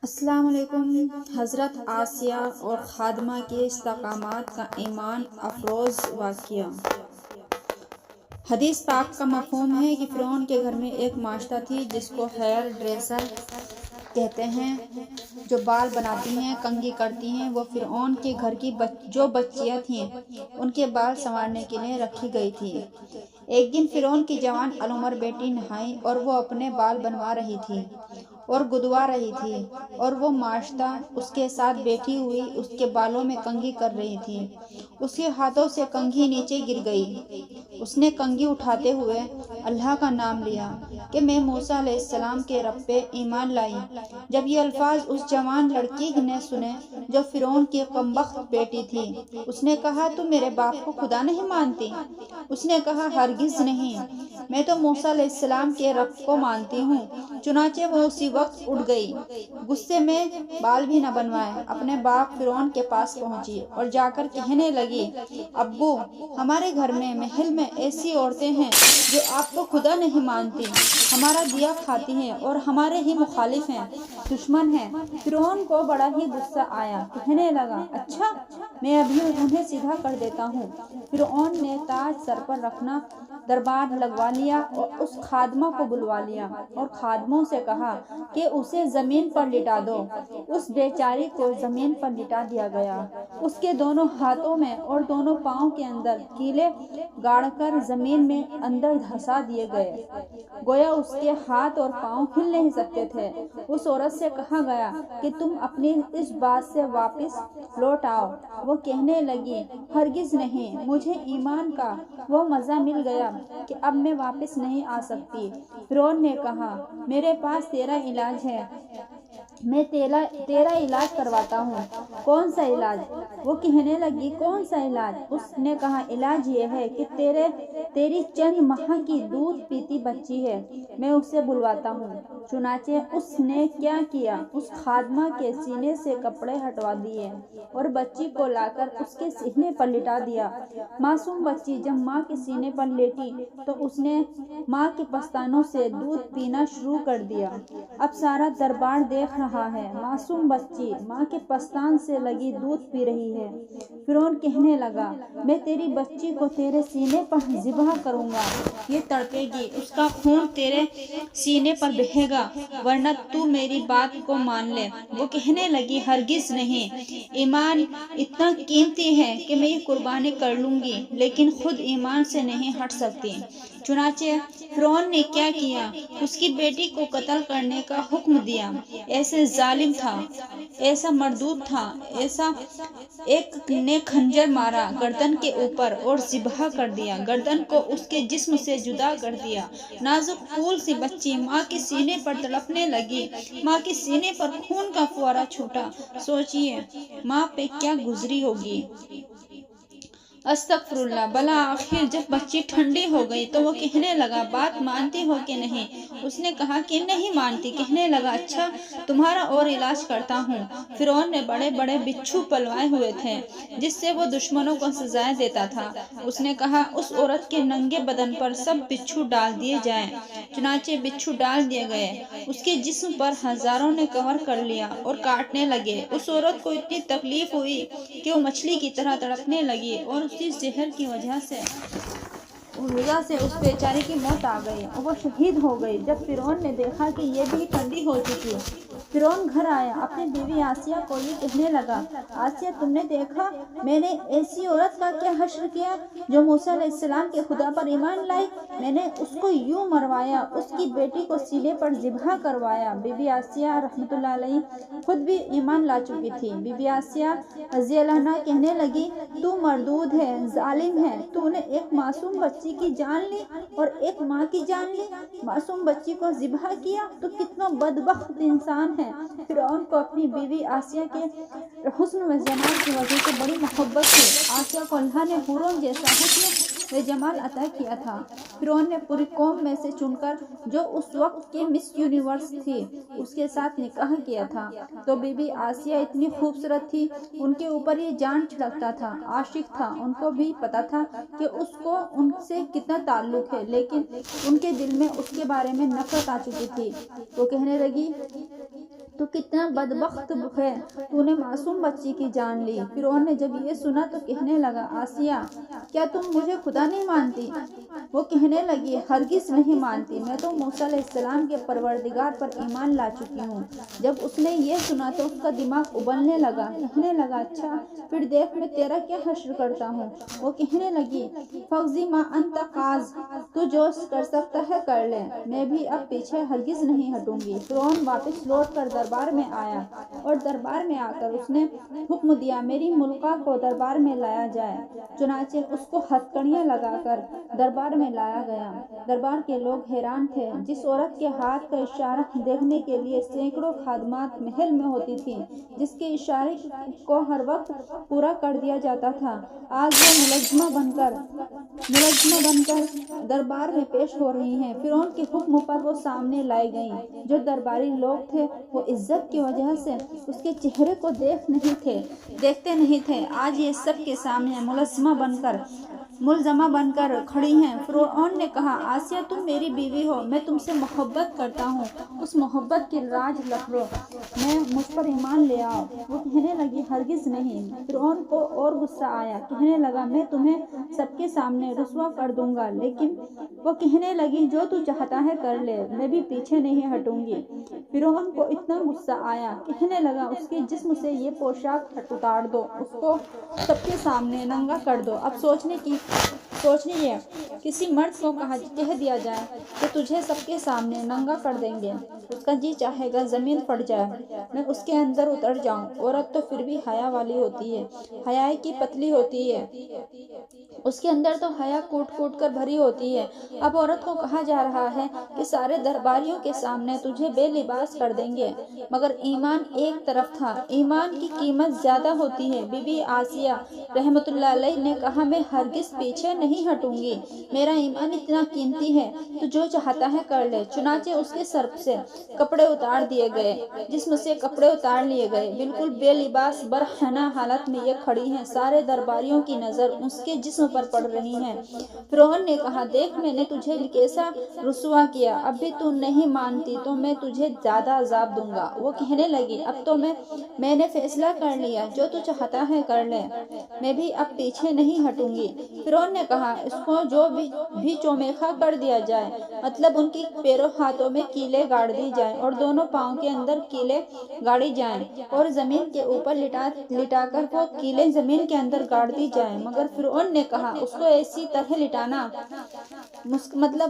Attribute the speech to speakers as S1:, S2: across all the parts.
S1: السلام علیکم۔ حضرت آسیہ اور خادمہ کے استحکامات کا ایمان افروز واقعہ۔ حدیث پاک کا مفہوم ہے کہ فرعون کے گھر میں ایک معاشرہ تھی جس کو ہیئر ڈریسر کہتے ہیں، جو بال بناتی ہیں، کنگھی کرتی ہیں۔ وہ فرعون کے گھر کی جو بچیاں تھیں ان کے بال سنوارنے کے لیے رکھی گئی تھی۔ ایک دن فرعون کی جوان العمر بیٹی نہائی اور وہ اپنے بال بنوا رہی تھی اور گدوا رہی تھی، اور وہ معاشرہ اس کے ساتھ بیٹھی ہوئی اس کے بالوں میں کنگھی کر رہی تھی۔ اس کے ہاتھوں سے کنگھی نیچے گر گئی۔ اس نے کنگھی اٹھاتے ہوئے اللہ کا نام لیا کہ میں موسیٰ علیہ السلام کے رب پہ ایمان لائی۔ جب یہ الفاظ اس جوان لڑکی نے سنے جو فرعون کی کمبخت بیٹی تھی، اس نے کہا، تو میرے باپ کو خدا نہیں مانتی؟ اس نے کہا، ہرگز نہیں، میں تو موسیٰ علیہ السلام کے رب کو مانتی ہوں۔ چنانچہ وہ اسی وقت اٹھ گئی، غصے میں بال بھی نہ بنوائے، اپنے باپ فرعون کے پاس پہنچی اور جا کر کہنے لگی، ابو، ہمارے گھر میں محل میں ایسی عورتیں ہیں جو آپ کو خدا نہیں مانتی، ہمارا دیا کھاتی ہیں اور ہمارے ہی مخالف ہیں، دشمن ہیں۔ فرعون کو بڑا ہی غصہ آیا، کہنے لگا، اچھا، میں ابھی انہیں سیدھا کر دیتا ہوں۔ فرعون نے تاج سر پر رکھنا دربار لگوا لیا اور اس خادمہ کو بلوا لیا اور خادموں سے کہا کہ اسے زمین پر لٹا دو۔ اس بیچاری کو زمین پر لٹا دیا گیا۔ اس کے دونوں ہاتھوں میں اور دونوں پاؤں کے اندر کیلیں گاڑ کر زمین میں اندر دھسا دیے گئے، گویا اس کے ہاتھ اور پاؤں ہل نہیں سکتے تھے۔ اس عورت سے کہا گیا کہ تم اپنی اس بات سے واپس لوٹ آؤ۔ وہ کہنے لگی، ہرگز نہیں، مجھے ایمان کا وہ مزہ مل گیا کہ اب میں واپس نہیں آ سکتی۔ فرعون نے کہا، میرے پاس تیرا علاج ہے، میں تیرا علاج کرواتا ہوں۔ کون سا علاج؟ وہ کہنے لگی، کون سا علاج؟ اس نے کہا، علاج یہ ہے کہ تیری چند ماہ کی دودھ پیتی بچی ہے، میں اسے بلواتا ہوں۔ چنانچہ اس نے کیا کیا، اس خادمہ کے سینے سے کپڑے ہٹوا دیے اور بچی کو لا کر اس کے سینے پر لٹا دیا۔ معصوم بچی جب ماں کے سینے پر لیٹی تو اس نے ماں کے پستانوں سے دودھ پینا شروع کر دیا۔ اب سارا دربار دیکھ رہا ہے، معصوم بچی ماں کے پستان سے لگی دودھ پی رہی ہے۔ فرعون کہنے لگا، میں تیری بچی کو تیرے سینے پر ذبح کروں گا، یہ تڑپے گی، اس کا خون تیرے سینے پر بہے گا، ورنہ تو میری بات کو مان لے۔ وہ کہنے لگی، ہرگز نہیں، ایمان اتنا قیمتی ہے کہ میں یہ قربانی کر لوں گی، لیکن خود ایمان سے نہیں ہٹ سکتی۔ چنانچہ فرعون نے کیا کیا، اس کی بیٹی کو قتل کرنے کا حکم دیا۔ ایسے ظالم تھا، ایسا مردود تھا، ایک نے خنجر مارا گردن کے اوپر اور ذبح کر دیا، گردن کو اس کے جسم سے جدا کر دیا۔ نازک پھول سی بچی ماں کے سینے پر تڑپنے لگی، ماں کے سینے پر خون کا فوارہ چھوٹا، سوچئے ماں پہ کیا گزری ہوگی۔ استغفر اللہ۔ بالآخر جب بچی ٹھنڈی ہو گئی تو وہ کہنے لگا، بات مانتی ہو کہ نہیں؟ اس نے کہا کہ نہیں مانتی۔ کہنے لگا، اچھا، تمہارا اور علاج کرتا ہوں۔ فرعون نے بڑے بڑے بچھو پلوائے ہوئے تھے جس سے وہ دشمنوں کو سزائیں دیتا تھا۔ اس نے کہا، اس عورت کے ننگے بدن پر سب بچھو ڈال دیے جائیں۔ چنانچہ بچھو ڈال دیے گئے، اس کے جسم پر ہزاروں نے کمر کر لیا اور کاٹنے لگے۔ اس عورت کو اتنی تکلیف ہوئی کہ وہ مچھلی کی طرح تڑپنے لگی اور اسی زہر کی وجہ سے اس بیچاری کی موت آ گئی اور وہ شہید ہو گئی۔ جب فرعون نے دیکھا کہ یہ بھی ٹھنڈی ہو چکی، فرعون گھر آیا، اپنی بیوی آسیہ کو یہ کہنے لگا، آسیہ، تم نے دیکھا میں نے ایسی عورت کا کیا حشر کیا جو موسیٰ علیہ السلام کے خدا پر ایمان لائی؟ میں نے اس کو یوں مروایا، اس کی بیٹی کو سینے پر ذبح کروایا۔ بی بی آسیہ رحمۃ اللہ علیہ خود بھی ایمان لا چکی تھی۔ بی بی آسیہ رضی اللہ عنہا کہنے لگی، تو مردود ہے، ظالم ہے، تو نے ایک معصوم بچی کی جان لی اور ایک ماں کی جان لی، معصوم بچی کو ذبح کیا، تو کتنا بدبخت انسان ہے۔ فرعون کو اپنی بیوی آسیہ کے حسن و جمال کی وجہ سے بڑی محبت تھی۔ آسیہ کو اللہ نے حوروں جیسا حسن و جمال عطا کیا تھا۔ فرعون نے پوری قوم میں سے چن کر جو اس وقت کی مس یونیورس تھی اس کے ساتھ نکاح کیا تھا۔ تو بی بی آسیہ اتنی خوبصورت تھی، ان کے اوپر یہ جان چھڑکتا تھا، عاشق تھا۔ ان کو بھی پتا تھا کہ اس کو ان سے کتنا تعلق ہے، لیکن ان کے دل میں اس کے بارے میں نفرت آ چکی تھی۔ وہ کہنے لگی، تو کتنا بدبخت ہے، تو نے معصوم بچی کی جان لی۔ فرعون نے جب یہ سنا تو کہنے لگا آسیہ کیا تم مجھے خدا نہیں مانتی؟ وہ کہنے لگی ہرگز نہیں مانتی، میں تو موسیٰ علیہ السلام کے پروردگار پر ایمان لا چکی ہوں۔ جب اس نے یہ سنا تو اس کا دماغ ابلنے لگا، کہنے لگا اچھا پھر دیکھ میں تیرا کیا حشر کرتا ہوں۔ وہ کہنے لگی فاقضِ ما انت قاض، تو جو کر سکتا ہے کر لے، میں بھی اب پیچھے ہرگز نہیں ہٹوں گی۔ فرعون واپس لوٹ کر دربار میں آیا اور دربار میں آ کر اس نے حکم دیا میری ملکہ کو دربار میں لایا جائے۔ چنانچہ اس کو ہتھکڑیاں لگا کر دربار میں لایا گیا۔ دربار کے لوگ حیران تھے۔ جس عورت کے ہاتھ کا اشارہ دیکھنے کے لیے سینکڑوں خادمات محل میں ہوتی تھیں، جس کے اشارے کو ہر وقت پورا کر دیا جاتا تھا، آج وہ ملزمہ بن کر دربار میں پیش ہو رہی ہیں۔ فرعون کے حکم پر وہ سامنے لائی گئیں۔ جو درباری لوگ تھے وہ عزت کی وجہ سے اس کے چہرے کو دیکھتے نہیں تھے، آج یہ سب کے سامنے ملزمہ بن کر کھڑی ہیں۔ فرعون نے کہا آسیہ تم میری بیوی ہو، میں تم سے محبت کرتا ہوں، اس محبت کی راج لکھو، میں مجھ پر ایمان لے آؤ۔ وہ کہنے لگی ہرگز نہیں۔ فرعون کو اور غصہ آیا، کہنے لگا میں تمہیں سب کے سامنے رسوا کر دوں گا۔ لیکن وہ کہنے لگی جو تو چاہتا ہے کر لے، میں بھی پیچھے نہیں ہٹوں گی۔ فرعون کو اتنا غصہ آیا، کہنے لگا اس کے جسم سے یہ پوشاک اتار دو، اس کو سب کے سامنے ننگا کر دو۔ اب سوچنی ہے کسی مرد کو کہہ دیا جائے کہ تجھے سب کے سامنے ننگا کر دیں گے، اس کا جی چاہے گا زمین پھٹ جائے، میں اس کے اندر اتر جاؤں۔ عورت تو پھر بھی حیا والی ہوتی ہے، حیا کی پتلی ہوتی ہے، اس کے اندر تو حیا کوٹ کوٹ کر بھری ہوتی ہے۔ اب عورت کو کہا جا رہا ہے کہ سارے درباریوں کے سامنے تجھے بے لباس کر دیں گے، مگر ایمان ایک طرف تھا، ایمان کی قیمت زیادہ ہوتی ہے۔ بی بی آسیہ رحمۃ اللہ علیہ نے کہا میں ہرگز پیچھے نہیں ہٹوں گی، میرا ایمان اتنا قیمتی ہے، تو جو چاہتا ہے کر لے۔ چنانچہ اس کے سر سے کپڑے اتار دیے گئے، جسم سے کپڑے اتار لیے گئے، بالکل بے لباس برہنہ حالت میں یہ کھڑی ہیں، سارے درباریوں کی نظر اس کے جسم پر پڑ رہی ہیں۔ فرعون نے کہا دیکھ میں نے تجھے کیسا رسوا کیا، اب بھی تو نہیں مانتی تو میں تجھے زیادہ عذاب دوں گا۔ وہ کہنے لگی اب تو میں نے فیصلہ کر لیا، جو تو چاہتا ہے کر لے، میں بھی اب پیچھے نہیں ہٹوں گی۔ فرعون نے کہا اس کو جو بھی چومیخا کر دیا جائے، مطلب ان کی پیروں ہاتھوں میں کیلیں گاڑ دی جائیں اور دونوں پاؤں کے اندر کیلیں گاڑی جائیں اور زمین کے اوپر لٹا کر وہ کیلیں زمین کے اندر گاڑ دی جائیں، مگر فرعون نے کہا اس کو ایسی طرح لٹانا، مطلب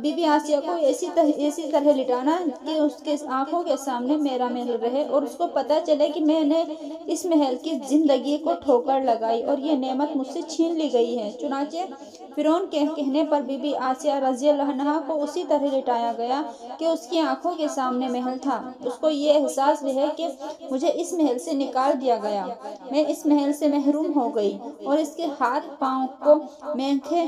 S1: بی بی آسیہ کو ایسی طرح لٹانا کہ اس کے آنکھوں کے سامنے میرا محل رہے اور اس کو پتہ چلے کہ میں نے اس محل کی زندگی کو ٹھوکر لگائی اور یہ نعمت مجھ سے چھین لی گئی ہے۔ چنانچہ فرعون کے کہنے پر بی بی آسیہ رضی اللہ عنہا کو اسی طرح لٹایا گیا کہ اس کی آنکھوں کے سامنے محل تھا۔ اس کو یہ احساس بھی ہے کہ مجھے اس محل سے نکال دیا گیا، میں اس محل سے محروم ہو گئی اور اس کے ہاتھ پاؤں کو مینکھیں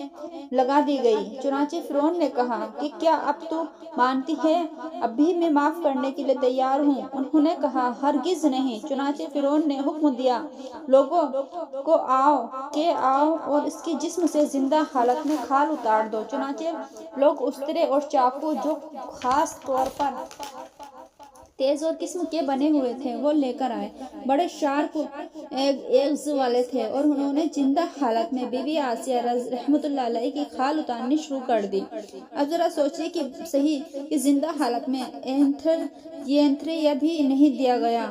S1: لگا دی گئی۔ چنانچہ فرعون نے کہا کہ کیا اب تو مانتی ہے؟ اب بھی میں معاف کرنے کے لیے تیار ہوں۔ انہوں نے کہا ہرگز نہیں۔ چنانچہ فرعون نے حکم دیا لوگوں کو آؤ اور اس کے جسم سے زندہ حالت میں کھال اتار دو۔ چنانچہ لوگ استرے اور چاقو جو خاص طور پر تیز اور قسم کے بنے ہوئے تھے وہ لے کر آئے، بڑے شارپ ایجز والے تھے، اور انہوں نے زندہ حالت میں بی بی آسیہ رحمۃ اللہ علیہ کی کھال اتارنی شروع کر دی۔ اب ذرا سوچیے کہ صحیح کہ زندہ حالت میں اینتھریا بھی نہیں دیا گیا،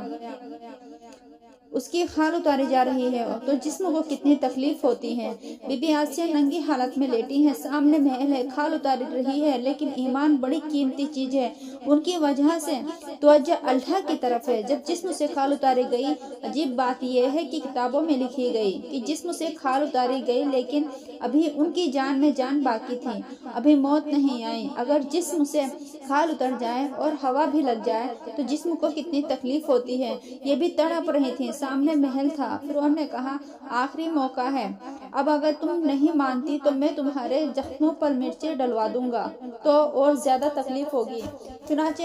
S1: اس کی کھال اتاری جا رہی ہے تو جسم کو کتنی تکلیف ہوتی ہے۔ بی بی آسیہ ننگی حالت میں لیٹی ہیں، سامنے محل ہے، کھال اتاری رہی ہے، لیکن ایمان بڑی قیمتی چیز ہے، ان کی وجہ سے توجہ اللہ کی طرف ہے۔ جب جسم سے کھال اتاری گئی، عجیب بات یہ ہے کہ کتابوں میں لکھی گئی کہ جسم سے کھال اتاری گئی لیکن ابھی ان کی جان میں جان باقی تھی، ابھی موت نہیں آئی۔ اگر جسم سے کھال اتر جائے اور ہوا بھی لگ جائے تو جسم کو کتنی تکلیف ہوتی ہے۔ یہ بھی تڑپ رہی تھی، سامنے محل تھا۔ فرعون نے کہا آخری موقع ہے، اب اگر تم نہیں مانتی تو میں تمہارے زخموں پر مرچیں ڈلوا دوں گا تو اور زیادہ تکلیف ہوگی۔ چنانچہ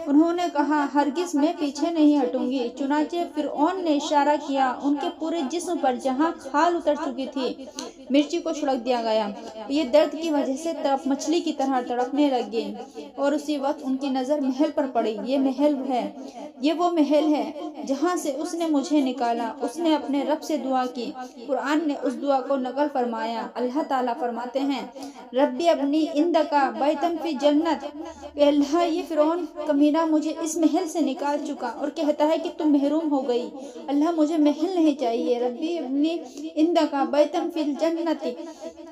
S1: انہوں نے کہا ہرگز میں پیچھے نہیں ہٹوں گی۔ چنانچہ فرعون نے اشارہ کیا، ان کے پورے جسم پر جہاں کھال اتر چکی تھی مرچی کو چھڑک دیا گیا۔ یہ درد کی وجہ سے مچھلی کی طرح تڑپنے لگ گئی اور اسی وقت ان کی نظر محل پر پڑی۔ یہ محل ہے یہ وہ محل ہے جہاں سے اس نے مجھے نکالا۔ اس نے اپنے رب سے دعا کی، قرآن نے اس دعا کو نقل فرمایا۔ اللہ تعالیٰ فرماتے ہیں ربی ابنی عندک بیتن فی جنت، اے اللہ یہ فرعون کمینہ مجھے اس محل سے نکال چکا اور کہتا ہے کہ تم محروم ہو گئی، اللہ مجھے محل نہیں چاہیے۔ ربی ابنی عندک بیتن فی الجنت،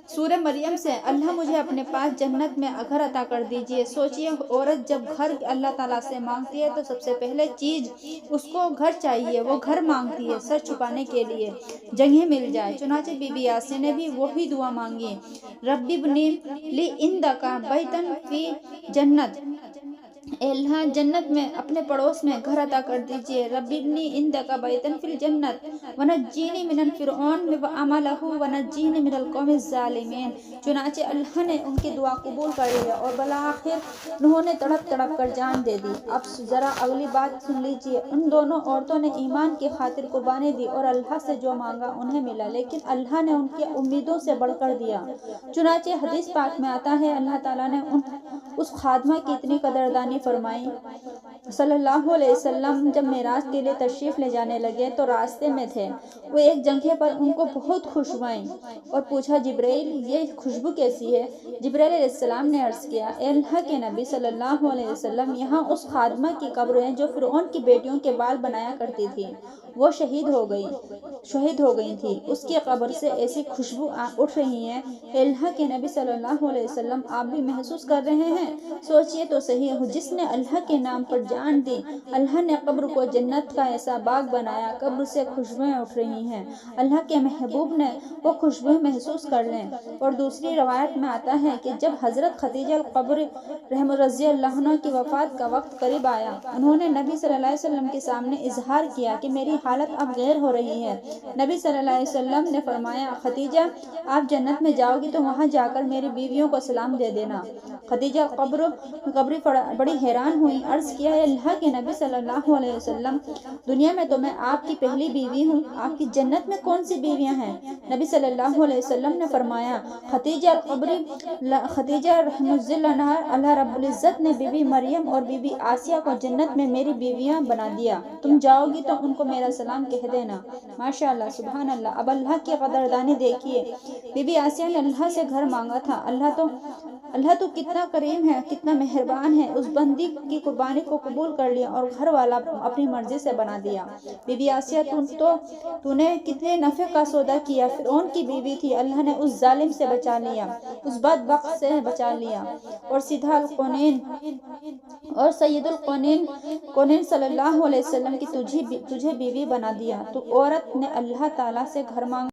S1: سورہ مریم سے اللہ مجھے اپنے پاس جنت میں گھر عطا کر دیجئے۔ سوچئے عورت جب گھر اللہ تعالیٰ سے مانگتی ہے تو سب سے پہلے چیز اس کو گھر چاہیے، وہ گھر مانگتی ہے سر چھپانے کے لیے، جگہ مل جائے۔ چنانچہ بی بی آسیہ نے بھی وہی دعا مانگی، ربی ابنی لی عندک بیتن فی جنت، اے اللہ جنت میں اپنے پڑوس میں گھر عطا کر دیجئے۔ ربی ابنی عندک بیتن فی الجنت ونجینی من فرعون وعملہ ونجینی من القوم الظالمین۔ چنانچہ اللہ نے ان کی دعا قبول کر لیا اور بالآخر انہوں نے تڑپ تڑپ کر جان دے دی۔ اب ذرا اگلی بات سن لیجئے۔ ان دونوں عورتوں نے ایمان کی خاطر قربانی دی اور اللہ سے جو مانگا انہیں ملا، لیکن اللہ نے ان کی امیدوں سے بڑھ کر دیا۔ چنانچہ حدیث پاک میں آتا ہے اللہ تعالیٰ نے اس خادمہ کی اتنی قدردانی فرمائی۔ صلی اللہ علیہ وسلم جب معراج کے لیے تشریف لے جانے لگے تو راستے میں تھے، وہ ایک جگہ پر ان کو بہت خوشبو آئی اور پوچھا جبرائیل یہ خوشبو کیسی ہے؟ جبرائیل علیہ السلام نے عرض کیا اے اللہ کے نبی صلی اللہ علیہ وسلم یہاں اس خادمہ کی قبر ہے جو فرعون کی بیٹیوں کے بال بنایا کرتی تھی، وہ شہید ہو گئی تھی، اس کی قبر سے ایسی خوشبو اٹھ رہی ہے۔ اے اللہ کے نبی صلی اللہ علیہ وسلم آپ بھی محسوس کر رہے ہیں؟ سوچئے تو صحیح، جس نے اللہ کے نام پر جان دی، اللہ نے قبر کو جنت کا ایسا باغ بنایا، قبر سے خوشبوئیں اٹھ رہی ہیں، اللہ کے محبوب نے وہ خوشبوئیں محسوس کر لیں۔ اور دوسری روایت میں آتا ہے کہ جب حضرت خدیجہ القبر رضی اللہ عنہ کی وفات کا وقت قریب آیا، انہوں نے نبی صلی اللہ علیہ وسلم کے سامنے اظہار کیا کہ میری حالت اب غیر ہو رہی ہے۔ نبی صلی اللہ علیہ وسلم نے فرمایا خدیجہ آپ جنت میں جاؤ گی تو وہاں جا کر میری بیویوں کو سلام دے دینا۔ خدیجہ قبری بڑی حیران ہوئی، عرض کیا اے اللہ کے نبی صلی اللہ علیہ وسلم دنیا میں تو میں آپ کی پہلی بیوی ہوں، آپ کی جنت میں کون سی بیویاں ہیں؟ نبی صلی اللہ علیہ وسلم نے فرمایا خدیجہ رحمۃ اللہ رب العزت نے بی بی مریم اور بی بی آسیہ کو جنت میں میری بیویاں بنا دیا، تم جاؤ گی تو ان کو میرا سلام کہہ دینا۔ ماشاءاللہ سبحان اللہ۔ اب اللہ کی قدردانی دیکھیے، بی بی آسیہ نے اللہ سے گھر مانگا تھا، اللہ تو کتنا کریم ہے، کتنا مہربان ہے، اس بندی کی قربانی کو قبول کر لیا اور گھر والا اپنی مرضی سے بنا دیا۔ بی بی آسیہ تو نے کتنے نفع کا سودا کیا، فرعون کی بیوی تھی، اللہ نے اس ظالم سے بچا لیا، اس بدبخت سے بچا لیا اور سیدھا القونین اور سید القونین صلی اللہ علیہ وسلم کی تجھے بیوی بنا دیا۔ تو عورت نے اللہ تعالیٰ سے گھر مانگا